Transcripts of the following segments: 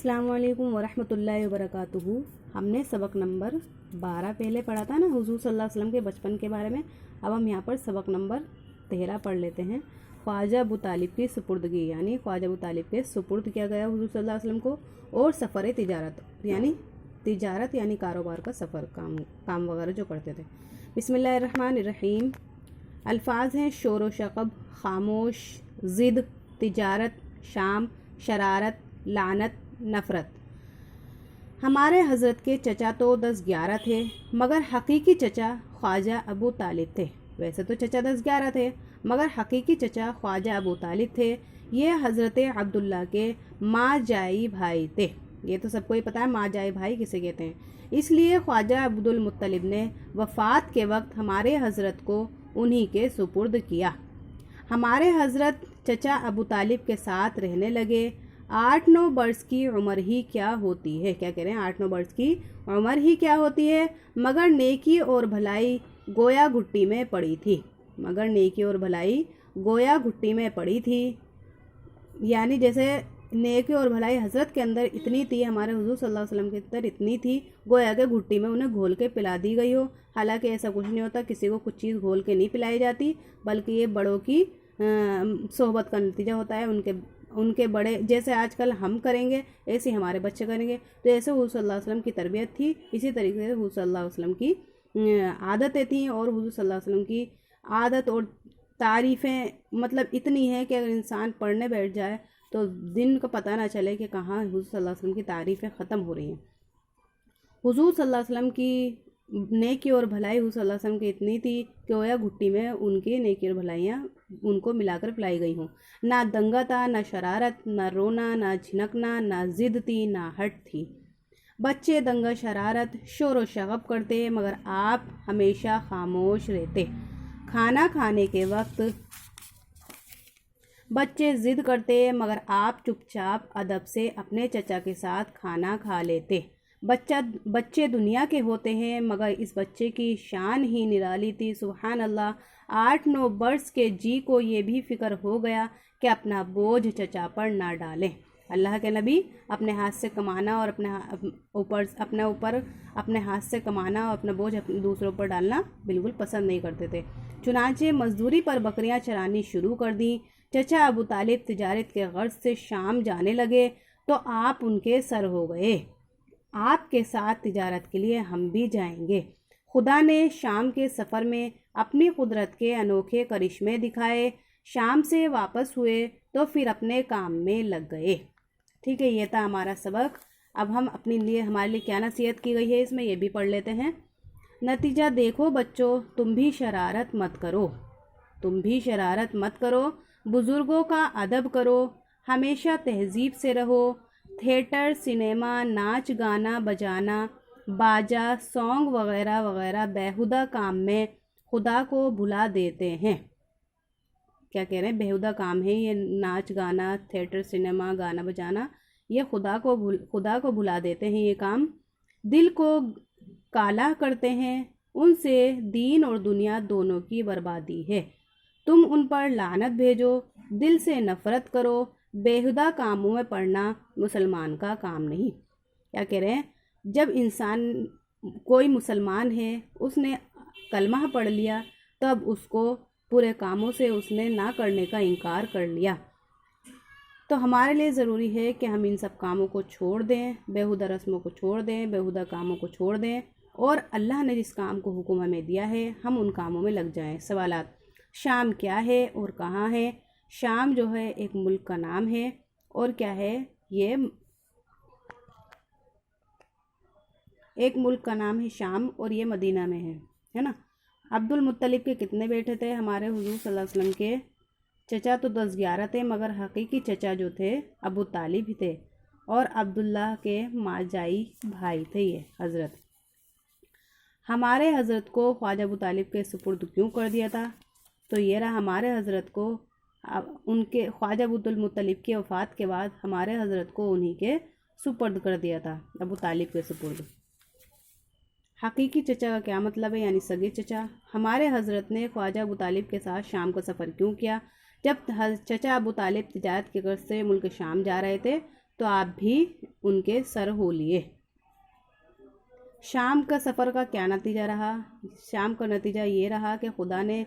अस्सलाम वालेकुम वरहमतुल्लाहि वबरकातुहू। हमने सबक नंबर 12 पहले पढ़ा था ना, हुजूर सल्लल्लाहु अलैहि वसल्लम के बचपन के बारे में। अब हम यहाँ पर सबक नंबर 13 पढ़ लेते हैं। ख्वाजा अबू तालिब की सुपुर्दगी, यानी ख्वाजा अबू तालिब के सुपुर्द किया गया हुजूर सल्लल्लाहु अलैहि वसल्लम को, और सफ़र तिजारत यानी कारोबार का सफ़र, काम वगैरह जो करते थे। बिस्मिल्लाहिर्रहमानिर्रहीम। अल्फाज हैं शोर व शकब, खामोश, ज़िद, तिजारत, शाम, शरारत, लानत, नफ़रत। हमारे हज़रत के चचा तो 10-11 थे, मगर हकीकी चचा ख्वाजा अबू तालिब थे। वैसे तो चचा 10-11 थे, मगर हकीकी चचा ख्वाजा अबू तालिब थे। ये हज़रत अब्दुल्ला के माँ जाई भाई थे। ये तो सबको ही पता है माँ जाई भाई किसे कहते हैं। इसलिए ख्वाजा अब्दुल मुत्तलिब ने वफ़ात के वक्त हमारे हज़रत को उन्हीं के सुपुर्द किया। हमारे हज़रत चचा अबू तालिब के साथ रहने लगे। 8-9 बरस की उम्र ही क्या होती है, क्या कह रहे हैं, 8-9 बरस की उम्र ही क्या होती है, मगर नेकी और भलाई गोया घुट्टी में पड़ी थी। मगर नेकी और भलाई गोया घुट्टी में पड़ी थी, यानी जैसे नेकी और भलाई हज़रत के अंदर इतनी थी, हमारे हुजूर सल्लल्लाहु अलैहि वसल्लम के अंदर इतनी थी, गोया के घुट्टी में उन्हें घोल के पिला दी गई हो। हालांकि ऐसा कुछ नहीं होता, किसी को कुछ चीज़ घोल के नहीं पिलाई जाती, बल्कि ये बड़ों की सोहबत का नतीजा होता है। उनके बड़े जैसे आजकल हम करेंगे, ऐसे हमारे बच्चे करेंगे। तो ऐसे हुजूर सल्लल्लाहु अलैहि वसल्लम की तरबियत थी, इसी तरीके से हुजूर सल्लल्लाहु अलैहि वसल्लम की आदतें थीं। और हुजूर सल्लल्लाहु अलैहि वसल्लम की आदत और तारीफ़ें मतलब इतनी है कि अगर इंसान पढ़ने बैठ जाए तो दिन का पता ना चले कि कहाँ हुजूर सल्लल्लाहु अलैहि वसल्लम की तारीफ़ें ख़त्म हो रही हैं। हुजूर सल्लल्लाहु अलैहि वसल्लम की नेकी और भलाई हुजूर सल्लल्लाहु अलैहि वसल्लम की इतनी थी कि गोया घुट्टी में उनकी नेकी और भलाइयाँ उनको मिलाकर पिलाई गई हों। ना दंगा था, ना शरारत, ना रोना, ना झिनकना, ना ज़िद थी, ना हट थी। बच्चे दंगा शरारत शोर व शगब करते, मगर आप हमेशा खामोश रहते। खाना खाने के वक्त बच्चे ज़िद करते, मगर आप चुपचाप अदब से अपने चचा के साथ खाना खा लेते। बच्चे दुनिया के होते हैं, मगर इस बच्चे की शान ही निराली थी। सुभान अल्लाह। 8-9 बरस के जी को ये भी फ़िक्र हो गया कि अपना बोझ चचा पर ना डालें। अल्लाह के नबी अपने हाथ से कमाना और अपने हाथ से कमाना और अपना बोझ दूसरों पर डालना बिल्कुल पसंद नहीं करते थे। चुनांचे मजदूरी पर बकरियां चरानी शुरू कर दी। चचा अबू तालिब तिजारत के गर्ज से शाम जाने लगे तो आप उनके सर हो गए। आपके साथ तिजारत के लिए हम भी जाएंगे। खुदा ने शाम के सफ़र में अपनी कुदरत के अनोखे करिश्मे दिखाए। शाम से वापस हुए तो फिर अपने काम में लग गए। ठीक है, ये था हमारा सबक। अब हम हमारे लिए क्या नसीहत की गई है इसमें, ये भी पढ़ लेते हैं। नतीजा देखो बच्चों, तुम भी शरारत मत करो, बुज़ुर्गों का अदब करो, हमेशा तहज़ीब से रहो। थिएटर, सिनेमा, नाच गाना बजाना, बाजा, सॉन्ग वगैरह वगैरह बेहुदा काम में खुदा को भुला देते हैं। क्या कह रहे हैं, बेहुदा काम है ये नाच गाना, थिएटर, सिनेमा, गाना बजाना, ये खुदा को भुला देते हैं। ये काम दिल को काला करते हैं, उनसे दीन और दुनिया दोनों की बर्बादी है। तुम उन पर लानत भेजो, दिल से नफ़रत करो। बेहुदा कामों में पड़ना मुसलमान का काम नहीं। क्या कह रहे हैं, जब कोई मुसलमान है, उसने कलमा पढ़ लिया, तब उसको पूरे कामों से उसने ना करने का इनकार कर लिया। तो हमारे लिए ज़रूरी है कि हम इन सब कामों को छोड़ दें, बेहुदा रस्मों को छोड़ दें, बेहुदा कामों को छोड़ दें, और अल्लाह ने जिस काम को हुक्म हमें दिया है हम उन कामों में लग जाएं। सवालात: शाम क्या है और कहाँ है? शाम जो है एक मुल्क का नाम है, और क्या है, ये एक मुल्क का नाम है शाम, और ये मदीना में है ना। अब्दुल मुत्तलिब के कितने बेटे थे? हमारे हुजूर सल्लल्लाहु अलैहि वसल्लम के चचा तो 10-11 थे, मगर हकीकी चचा जो थे अबू तालिब ही थे, और अब्दुल्ला के माजाई भाई थे ये हज़रत। हमारे हज़रत को ख्वाजा अबू तालिब के सुपुर्द क्यों कर दिया था? तो ये रहा, हमारे हज़रत को उनके ख्वाजा अब्दुल मुत्तलिब की वफ़ात के बाद हमारे हज़रत को उन्हीं के सुपुर्द कर दिया था, अबू तालिब के सुपुर्द। हकीकी चचा का क्या मतलब है, यानी सगे चचा। हमारे हज़रत ने ख्वाजा अबू तालिब के साथ शाम का सफ़र क्यों किया? जब चचा अबू तालिब तिजारत के गर्ज से मुल्क शाम जा रहे थे تو آپ بھی ان کے سر ہو لیے۔ شام کا سفر کا کیا نتیجہ رہا؟ شام کا نتیجہ یہ رہا کہ خدا نے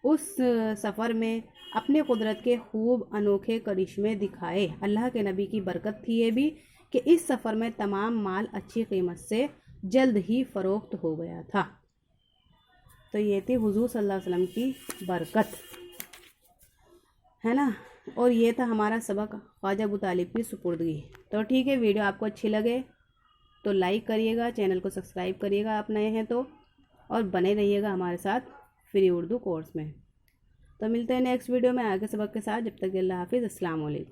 اس سفر میں اپنے قدرت کے خوب انوکھے کرشمے دکھائے۔ اللہ کے نبی کی برکت تھی یہ بھی کہ اس سفر میں تمام مال اچھی قیمت سے جلد ہی فروخت ہو گیا تھا۔ تو یہ تھی حضور صلی اللہ علیہ وسلم کی برکت، ہے نا۔ اور یہ تھا ہمارا سبق خواجہ ابو طالب کی سپردگی۔ تو ٹھیک ہے، ویڈیو آپ کو اچھی لگے تو لائک کریے گا، چینل کو سبسکرائب کریے گا آپ نئے ہیں تو، اور بنے رہیے گا ہمارے ساتھ فری اردو کورس میں۔ تو ملتے ہیں نیکسٹ ویڈیو میں آگے سبق کے ساتھ، جب تک اللہ حافظ، السلام علیکم۔